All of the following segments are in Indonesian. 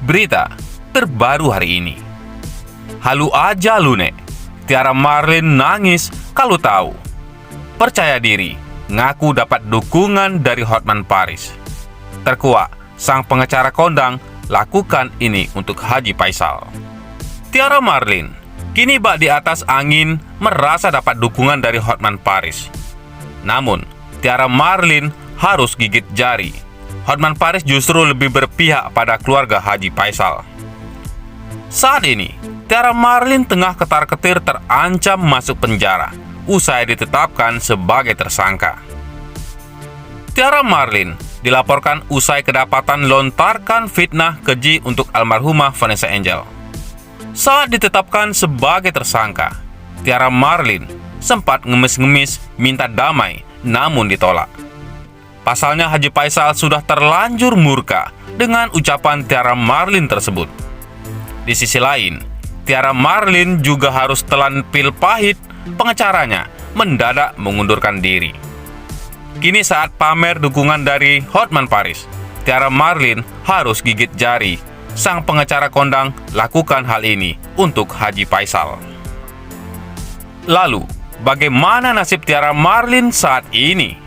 Berita terbaru hari ini. Halu aja lu, Nek. Tiara Marlin nangis kalau tahu. Percaya diri, ngaku dapat dukungan dari Hotman Paris. Terkuak, sang pengacara kondang lakukan ini untuk Haji Faisal. Tiara Marlin kini bak di atas angin merasa dapat dukungan dari Hotman Paris. Namun, Tiara Marlin harus gigit jari. Hotman Paris justru lebih berpihak pada keluarga Haji Faisal. Saat ini, Tiara Marlin tengah ketar-ketir terancam masuk penjara usai ditetapkan sebagai tersangka. Tiara Marlin dilaporkan usai kedapatan lontarkan fitnah keji untuk almarhumah Vanessa Angel. Saat ditetapkan sebagai tersangka, Tiara Marlin sempat ngemis-ngemis minta damai, namun ditolak. Pasalnya Haji Faisal sudah terlanjur murka dengan ucapan Tiara Marlin tersebut. Di sisi lain, Tiara Marlin juga harus telan pil pahit pengacaranya mendadak mengundurkan diri. Kini saat pamer dukungan dari Hotman Paris, Tiara Marlin harus gigit jari. Sang pengacara kondang lakukan hal ini untuk Haji Faisal. Lalu, bagaimana nasib Tiara Marlin saat ini?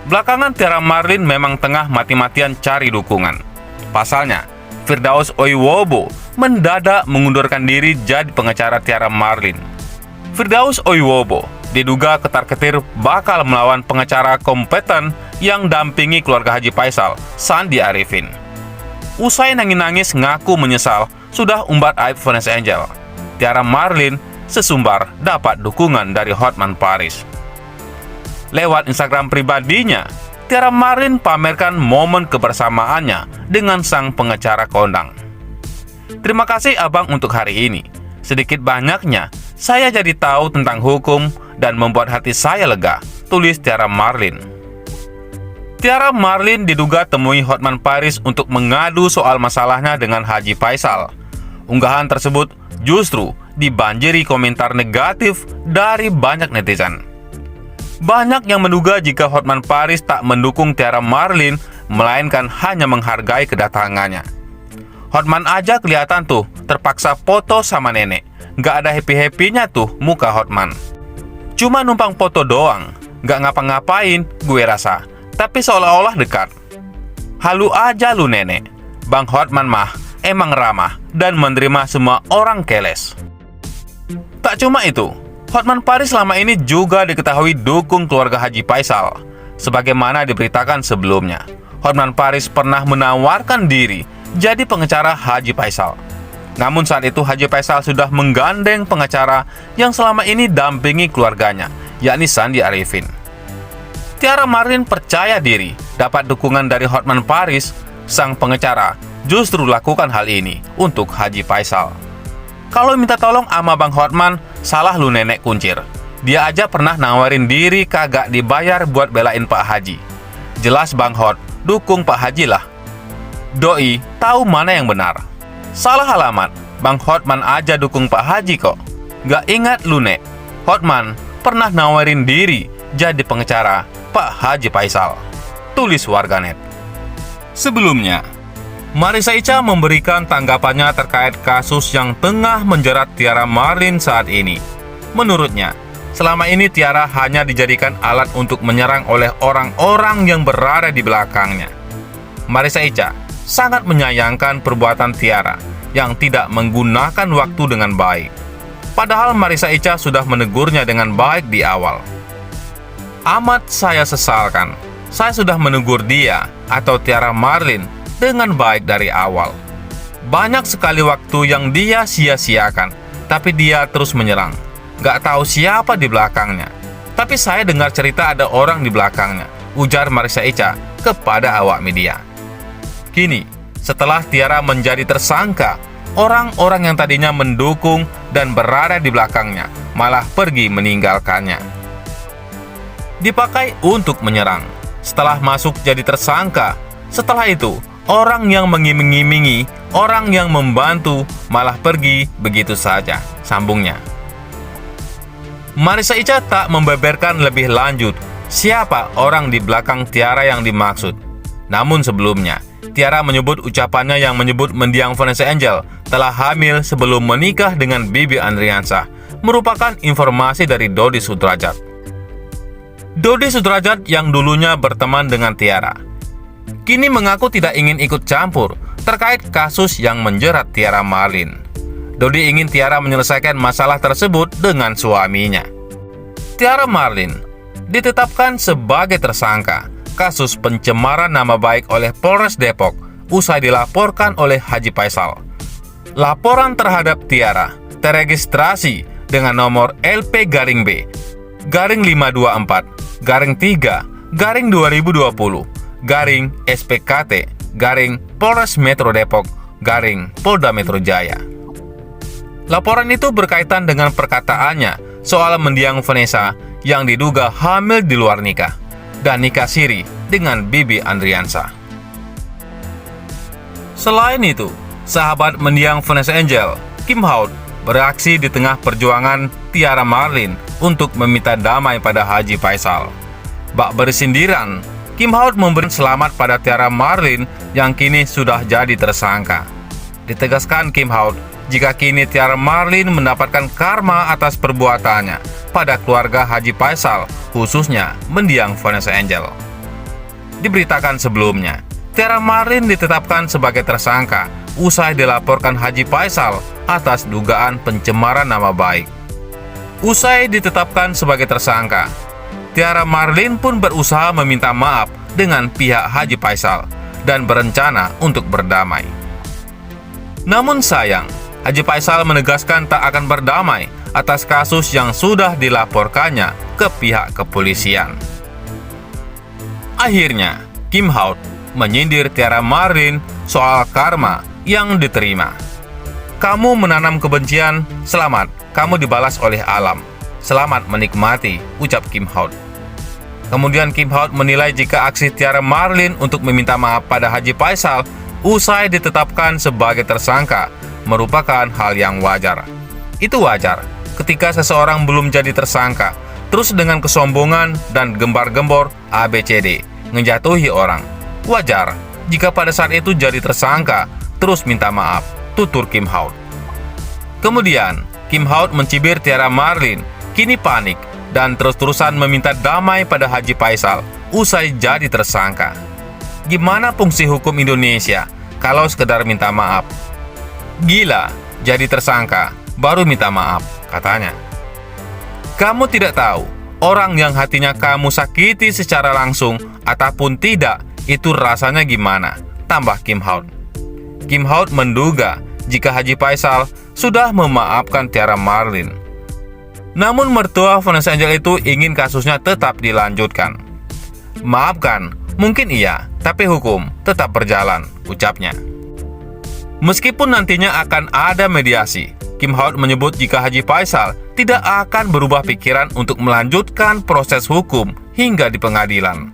Belakangan Tiara Marlin memang tengah mati-matian cari dukungan. Pasalnya, Firdaus Oiwobo mendadak mengundurkan diri jadi pengacara Tiara Marlin. Firdaus Oiwobo diduga ketar-ketir bakal melawan pengacara kompeten yang dampingi keluarga Haji Faisal, Sandi Arifin. Usai nangis-nangis ngaku menyesal sudah umbat aib Vanessa Angel, Tiara Marlin sesumbar dapat dukungan dari Hotman Paris. Lewat Instagram pribadinya, Tiara Marlin pamerkan momen kebersamaannya dengan sang pengacara kondang. Terima kasih abang untuk hari ini. Sedikit banyaknya, saya jadi tahu tentang hukum dan membuat hati saya lega, tulis Tiara Marlin. Tiara Marlin diduga temui Hotman Paris untuk mengadu soal masalahnya dengan Haji Faisal. Unggahan tersebut justru dibanjiri komentar negatif dari banyak netizen. Banyak yang menduga jika Hotman Paris tak mendukung Tiara Marlin, melainkan hanya menghargai kedatangannya. Hotman aja kelihatan tuh terpaksa foto sama nenek. Gak ada happy-happynya tuh muka Hotman. Cuma numpang foto doang, gak ngapa-ngapain gue rasa, tapi seolah-olah dekat. Halu aja lu nenek. Bang Hotman mah emang ramah dan menerima semua orang keles. Tak cuma itu, Hotman Paris selama ini juga diketahui dukung keluarga Haji Faisal. Sebagaimana diberitakan sebelumnya, Hotman Paris pernah menawarkan diri jadi pengacara Haji Faisal. Namun saat itu Haji Faisal sudah menggandeng pengacara yang selama ini dampingi keluarganya, yakni Sandi Arifin. Tiara Marlin percaya diri dapat dukungan dari Hotman Paris. Sang pengacara justru lakukan hal ini untuk Haji Faisal. Kalau minta tolong sama Bang Hotman, salah lu nenek kuncir. Dia aja pernah nawarin diri kagak dibayar buat belain Pak Haji. Jelas Bang Hot dukung Pak Haji lah. Doi tahu mana yang benar. Salah alamat, Bang Hotman aja dukung Pak Haji kok. Gak ingat lu nek, Hotman pernah nawarin diri jadi pengacara Pak Haji Faisal, tulis warganet. Sebelumnya, Marissa Icha memberikan tanggapannya terkait kasus yang tengah menjerat Tiara Marlin saat ini. Menurutnya, selama ini Tiara hanya dijadikan alat untuk menyerang oleh orang-orang yang berada di belakangnya. Marissa Icha sangat menyayangkan perbuatan Tiara yang tidak menggunakan waktu dengan baik. Padahal Marissa Icha sudah menegurnya dengan baik di awal. Amat saya sesalkan, saya sudah menegur dia atau Tiara Marlin dengan baik dari awal. Banyak sekali waktu yang dia sia-siakan, tapi dia terus menyerang. Gak tahu siapa di belakangnya. Tapi saya dengar cerita ada orang di belakangnya, ujar Marissa Icha kepada awak media. Kini, setelah Tiara menjadi tersangka, orang-orang yang tadinya mendukung dan berada di belakangnya malah pergi meninggalkannya. Dipakai untuk menyerang. Setelah masuk jadi tersangka, setelah itu orang yang mengiming-imingi, orang yang membantu malah pergi begitu saja, sambungnya. Marissa Icha tak membeberkan lebih lanjut siapa orang di belakang Tiara yang dimaksud. Namun sebelumnya, Tiara menyebut ucapannya yang menyebut mendiang Vanessa Angel telah hamil sebelum menikah dengan Bibi Andriansah merupakan informasi dari Dodi Sudrajat. Dodi Sudrajat yang dulunya berteman dengan Tiara, kini mengaku tidak ingin ikut campur terkait kasus yang menjerat Tiara Marlin. Dodi ingin Tiara menyelesaikan masalah tersebut dengan suaminya. Tiara Marlin ditetapkan sebagai tersangka kasus pencemaran nama baik oleh Polres Depok usai dilaporkan oleh Haji Faisal. Laporan terhadap Tiara teregistrasi dengan nomor LP-B-3-2-2020-20SPKT-Polres Metro Depok Polda Metro Jaya. Laporan itu berkaitan dengan perkataannya soal mendiang Vanessa yang diduga hamil di luar nikah dan nikah siri dengan Bibi Andriansah. Selain itu, sahabat mendiang Vanessa Angel, Kim Haud, bereaksi di tengah perjuangan Tiara Marlin untuk meminta damai pada Haji Faisal. Bak bersindiran, Kim Haud memberi selamat pada Tiara Marlin yang kini sudah jadi tersangka. Ditegaskan Kim Haud, jika kini Tiara Marlin mendapatkan karma atas perbuatannya pada keluarga Haji Faisal, khususnya mendiang Vanessa Angel. Diberitakan sebelumnya, Tiara Marlin ditetapkan sebagai tersangka usai dilaporkan Haji Faisal atas dugaan pencemaran nama baik. Usai ditetapkan sebagai tersangka, Tiara Marlin pun berusaha meminta maaf dengan pihak Haji Faisal dan berencana untuk berdamai. Namun sayang, Haji Faisal menegaskan tak akan berdamai atas kasus yang sudah dilaporkannya ke pihak kepolisian. Akhirnya, Kim Haud menyindir Tiara Marlin soal karma yang diterima. Kamu menanam kebencian, selamat, kamu dibalas oleh alam. Selamat menikmati, ucap Kim Haud. Kemudian Kim Haud menilai jika aksi Tiara Marlin untuk meminta maaf pada Haji Faisal usai ditetapkan sebagai tersangka merupakan hal yang wajar. Itu wajar ketika seseorang belum jadi tersangka, terus dengan kesombongan dan gembar-gembor ABCD ngejatuhi orang. Wajar jika pada saat itu jadi tersangka, terus minta maaf, tutur Kim Haud. Kemudian, Kim Haud mencibir Tiara Marlin, kini panik dan terus-terusan meminta damai pada Haji Faisal usai jadi tersangka. Gimana fungsi hukum Indonesia kalau sekedar minta maaf? Gila, jadi tersangka, baru minta maaf, katanya. Kamu tidak tahu, orang yang hatinya kamu sakiti secara langsung ataupun tidak, itu rasanya gimana, tambah Kim Haud. Kim Haud menduga jika Haji Faisal sudah memaafkan Tiara Marlin. Namun mertua Vanessa Angel itu ingin kasusnya tetap dilanjutkan. Maafkan, mungkin iya, tapi hukum tetap berjalan, ucapnya. Meskipun nantinya akan ada mediasi, Kim Haud menyebut jika Haji Faisal tidak akan berubah pikiran untuk melanjutkan proses hukum hingga di pengadilan.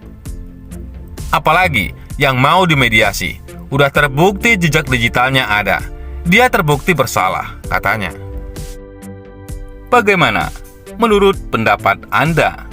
Apalagi yang mau dimediasi, udah terbukti jejak digitalnya ada. Dia terbukti bersalah, katanya. Bagaimana menurut pendapat Anda?